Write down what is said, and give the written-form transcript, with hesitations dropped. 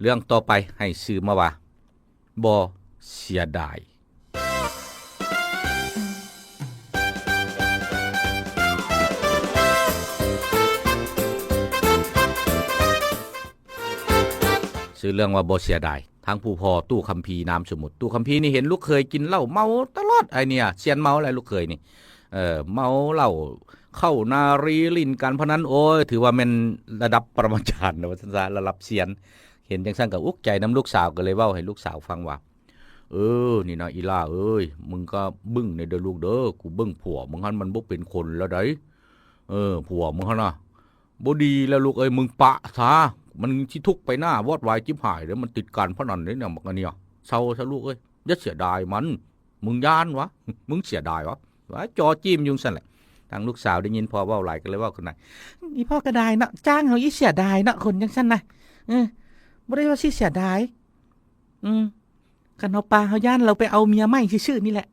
เรื่องต่อไปให้ชื่อมาว่าบ่เสียดายชื่อเรื่องว่าบ่เสียดายทางผู้พ่อตู้คัมภีร์นามสมุทรตู้คัมภีร์นี่เห็นลูกเคยกินเหล้าเมาตลอดไอเนี่ยเซียนเมาอะไรลูกเคยนี่เมาเหล้าเข้านารีลินการพนันโอ้ยถือว่าเป็นระดับปรมาจารย์นะว่าซั่นระดับเซียนเห็นจังซั่นก็อุกใจน้ำลูกสาวก็เลยเว้าให้ลูกสาวฟังว่านี่นะอีล่าเอ้ยมึงก็บึ้งในเด้อลูกเด้อกูเบิ่งผัวมึงหันมันบ่เป็นคนแล้วได้ผัวมึงหั่นน่ะบ่ดีแล้วลูกเอ้ยมึงปะซะมันสิทุกข์ไปหน้าวอดวายจิบหายเด้อมันติดการพนันเด้เนี่ยบักอันเนี่ยเศร้าซะลูกเอ้ยอย่าเสียดายมันมึงย่านวะมึงเสียดายวะว่าจอจิ้มยุงซั่นแหละทางลูกสาวได้ยินพ่อเว้าหลายก็เลยเว้าขึ้นมาอีพ่อก็ได้เนาะจ้างเฮาอีเสียดายเนาะคนจังซั่นน่ะบ่ได้ว่าสิเสียดายคันเฮาปาเฮาย่านเราไปเอาเมียใหม่ซื่อๆนี่แหละ